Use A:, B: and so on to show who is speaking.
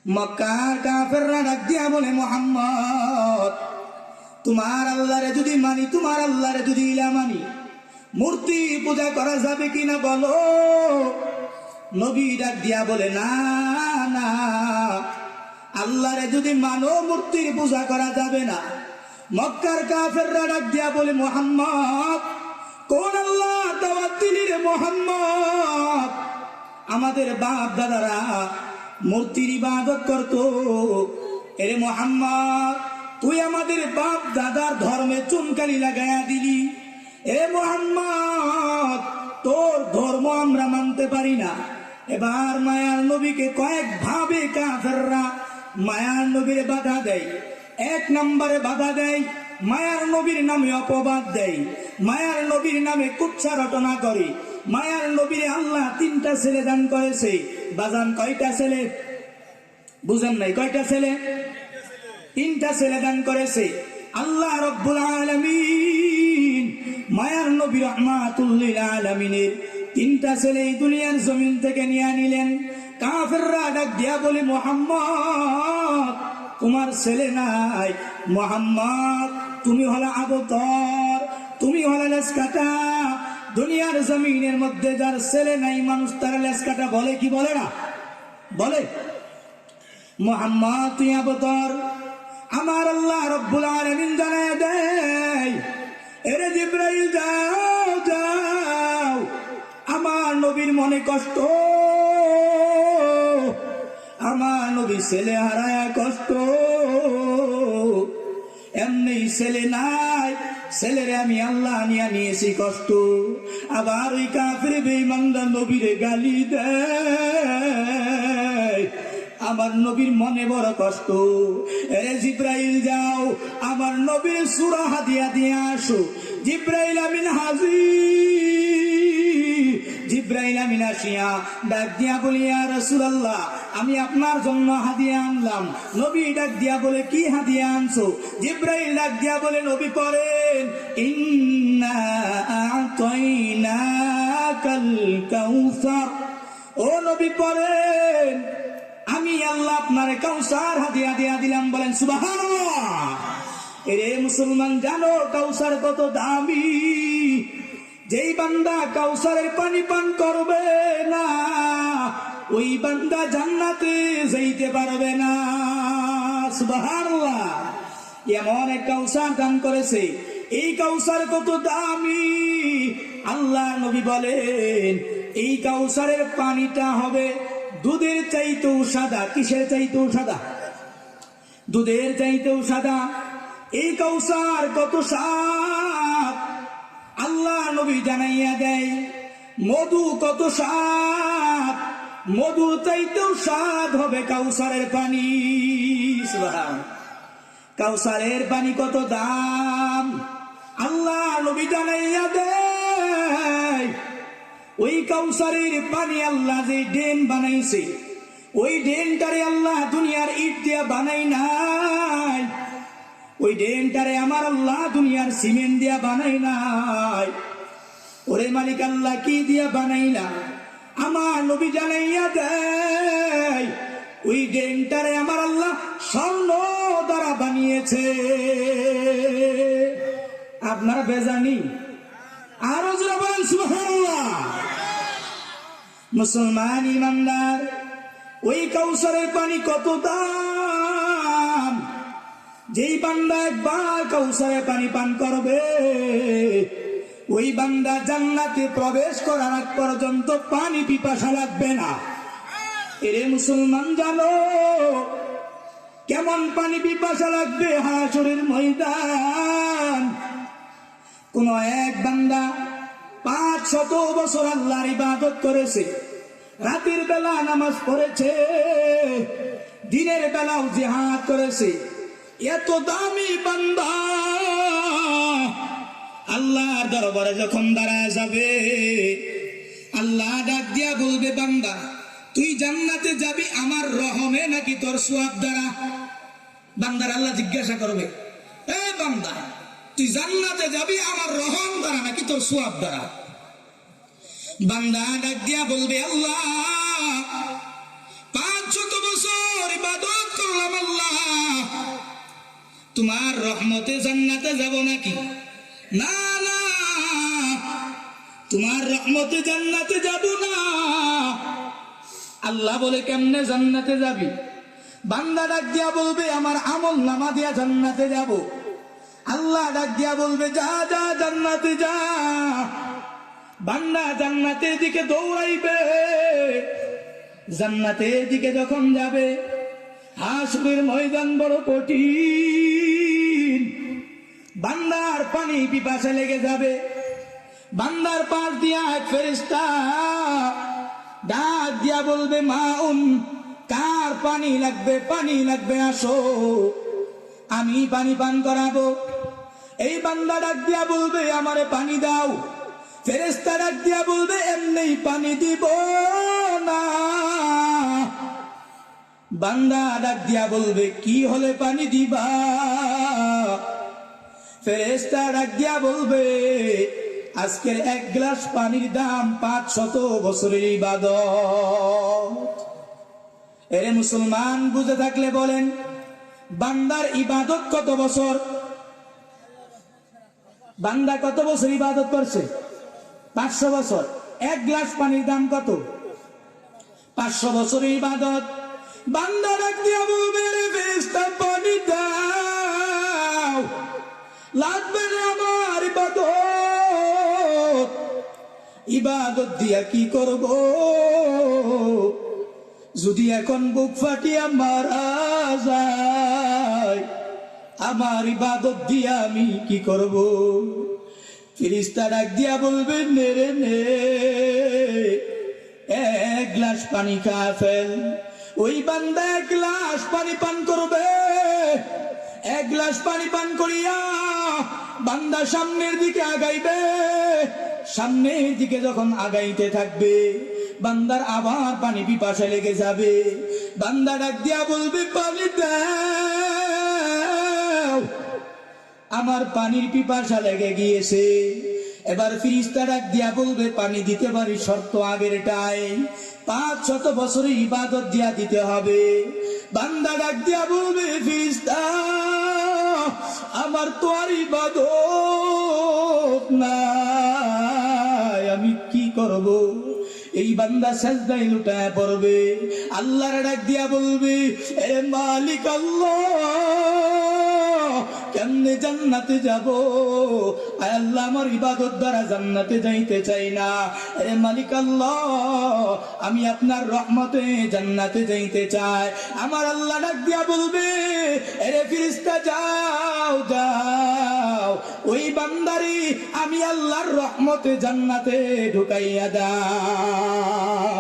A: মক্কার কাফেররা ডাক দিয়া বলে, মুহাম্মদ তোমার আল্লাহরে যদি মানি, তোমার আল্লাহরে যদি ইলা মানি, মূর্তি পূজা করা যাবে কিনা বলো। নবী ডাক দিয়া বলে, না না, আল্লাহরে যদি মানো মূর্তির পূজা করা যাবে না। মক্কার কাফেররা ডাক দিয়া বলে, মুহাম্মদ কোন আল্লাহ দাওয়াত দিলি রে মুহাম্মদ? আমাদের বাপ দাদারা মূর্তির ইবাদত করত। এরে মুহাম্মদ, তুই আমাদের বাপ দাদার ধর্মে চুনকালি লাগাইয়া দিলি। এ মুহাম্মদ, তোর ধর্ম আমরা মানতে পারি না। এবার মায়ার নবীকে কয়েক ভাবে কাফেররা মায়ার নবীর বাধা দেয়। এক নম্বরে বাধা দেয়, মায়ার নবীর নামে অপবাদ দেয়, মায়ার নবীর নামে কুচ্ছা রটনা করে। মায়ার নবীর আল্লাহ 3টা ছেলে দান করেছে। বাজান কয়টা ছেলে? বুঝেন নাই? কয়টা ছেলে? 3টা ছেলে দান করেছে আল্লাহ রব্বুল আলামিন। মায়ার নবী রাহমাতুল লিল আলামিনের 3টা ছেলে এই দুনিয়ার জমিন থেকে নিয়ে নিলেন। কাফেররা ডাক দিয়া বলে, মুহাম্মদ তোমার ছেলে নাই। মুহাম্মদ তুমি হলো আবতর, তুমি হলো লেসকাটা। দুনিয়ার জমিনের মধ্যে যার ছেলে নাই মানুষ তার লেসকাটা বলে কি বলে না? বলে। মুহাম্মদ তুই আবতর। আমার আল্লাহ রব্বুল আলামিন জানায় দেয়, এরে জিবরাইল যাও যাও, আমার নবীর মনে কষ্ট, আমার নবী ছেলে হারায় কষ্ট। এমনি ছেলে নাই, ছেলেরে আমি আল্লাহ নিয়ে নিয়েছি কষ্ট। আবার ওই কাফির বেঈমানরা নবীরে গালি দেয়, আমার নবীর মনে বড় কষ্ট। এরে জিব্রাইল যাও, আমার নবীর সূরা হাদিয়া দিয়ে আসো। জিব্রাইল আমিন হাজির। জিব্রাইল আমিন আসিয়া ডাক দিয়া বলি, ইয়া রাসূলুল্লাহ আমি আপনার জন্য হাদিয়া আনলাম। নবী ডাক দিয়া বলে, কি হাদিয়া আনছো? জিব্রাইল ডাক দিয়া বলে, নবী পড়েন, ইন্না আ'তাইনাকাল কাউসার। ও নবী পড়েন, আমি আল্লাহ আপনার কাউসার হাদিয়া দিয়া দিলাম। বলেন সুবহানাল্লাহ। এরে মুসলমান, জানো কাউসার কত দামি? যেই বান্দা কাউসারের পানি পান করবে না, ওই বান্দা জান্নাতে যাইতে পারবে না। সুবহানাল্লাহ। এমন এক কাউসার দান করেছে। এই কাউসার কত দামি! আল্লাহ নবী বলেন, এই কাউসারের পানিটা হবে দুধের চাইতেও সাদা। কিসের চাইতেও সাদা? দুধের চাইতেও সাদা। এই কাউসার কত স্বাদ! আল্লাহ নবী জানাইয়া দেয়, মধু কত স্বাদ, মধু চাইতেও স্বাদ হবে কাউসারের পানি। কাউসারের পানি কত দাম! আল্লাহ নবী জানাইয়া দেয়, ওই কাউসারের পানি আল্লাহ যে ড্রেন বানাইছে, ওই ড্রেনটারে আল্লাহ দুনিয়ার ইট দিয়া বানাই নাই। ওই ড্রেনটারে আমার আল্লাহ দুনিয়ার সিমেন্ট দিয়া বানাই নাই। ওরে মালিক আল্লাহ কি দিয়া বানাইলা? আমার নবী জানাইয়া দেয়, ওই ড্রেনটারে আমার আল্লাহ স্বর্ণ দ্বারা বানিয়েছে। আপনারা বেজানি? আরো জোরে বলেন সুবহানাল্লাহ। মুসলমান ইমানদার, ওই কাউসারের পানি কত দাম! যেই বান্দা একবার কাউসারের পানি পান করবে, ওই বান্দা জান্নাতে প্রবেশ করার আগ পর্যন্ত পানি পিপাসা লাগবে না। এরে মুসলমান, জানো কেমন পানি পিপাসা লাগবে? হাসরের ময়দান। কোন এক বান্দা 500 বছর আল্লাহর ইবাদত করেছে, রাতের বেলা নামাজ পড়েছে, দিনের বেলাও জিহাদ করেছে। এত দামি বান্দা আল্লাহর দরবারে যখন দাঁড়ায় যাবে, আল্লাহ ডাক দিয়া বলবে, বান্দা তুই জান্নাতে যাবি আমার রহমে নাকি তোর সওয়াব দ্বারা? বান্দার আল্লাহ জিজ্ঞাসা করবে, এ বান্দা তুই জান্নাতে যাবি আমার রহম দ্বারা নাকি তোর সওয়াব দ্বারা? বান্দা ডাক দিয়া বলবে, আল্লাহ 500 বছর ইবাদত তোমার রহমতে জান্নাতে যাব নাকি? না না, তোমার রহমতে জান্নাতে যাব না। আল্লাহ বলে কেমনে জান্নাতে যাবি? বান্দা ডাক দিয়া বলবে আমার আমল নামা দিয়া জান্নাতে যাব। আল্লাহ ডাক দিয়া বলবে যা যা জান্নাতে যা। বান্দা জান্নাতের দিকে দৌড়াইবে। জান্নাতের দিকে যখন যাবে, হাসরের ময়দান বড় কঠিন। বান্দার পানি পিপাসা লেগে যাবে। বান্দার পাশ দিয়া এক ফেরেশতা ডাক দিয়া বলবে মাউন, কার পানি লাগবে? পানি লাগবে, আসো আমি পানি পান করাবো। এই বান্দা ডাক দিয়া বলবে আমারে পানি দাও। ফেরেশতা ডাক দিয়া বলবে এমনি পানি দিব না। বান্দা ডাক দিয়া বলবে কি হলে পানি দিবা? ফেরেশতা ডাক দিয়া বলবে আজকের এক গ্লাস পানির দাম 500 বছরের ইবাদত। এরে মুসলমান, বুঝে থাকলে বলেন বান্দার ইবাদত কত বছর? বান্দা কত বছর ইবাদত করছে? 500 বছর। এক গ্লাস পানির দাম কত? 500 বছরের ইবাদত। বান্দা ডাক দিয়া বলবে রে ফেরেশতা পানি দাও, লাগবে রে আমার ইবাদত। ইবাদত দিয়া কি করব? যদি এখন বুক ফাটিয়া মারা যায়, আমার ইবাদত দিয়া আমি কি করব? ফেরেশতা ডাক দিয়া বলবে নে রে নে, এক গ্লাস পানি খা ফেল। ওই বান্দা এক গ্লাস পানি পান করবে। এক গ্লাস পানি পান করিয়া বান্দা সামনের দিকে আগাইবে। সামনের দিকে যখন আগাইতে থাকবে, বান্দার আবার পানি পিপাসা লেগে যাবে। বান্দা ডাক দিয়া বলবে পানি দাও, আমার পানির পিপাসা লেগে গিয়েছে। এবার ফেরেশতা ডাক দিয়া বলবে পানি দিতে পারি, শর্ত আগেরটাই 500 বছরের ইবাদত দিয়া দিতে হবে। বান্দা ডাক দিয়া বলবে ফেরেশতা আমার তো আর ইবাদত নাই, আমি কি করব? এই বান্দা সিজদায় লুটায় পড়বে। আল্লাহর ডাক দিয়া বলবে এ মালিক আল্লাহ, কেমনে জান্নাতে যাব? আয় আল্লাহ, আমার ইবাদত দ্বারা জান্নাতে যাইতে চাই না। এ মালিক আল্লাহ, আমি আপনার রহমতে জান্নাতে যাইতে চাই। আমার আল্লাহ ডাক দিয়া বলবে এরে ফেরেশতা যাও যাও, ওই বান্দারি আমি আল্লাহর রহমতে জান্নাতে ঢুকাইয়া দাও।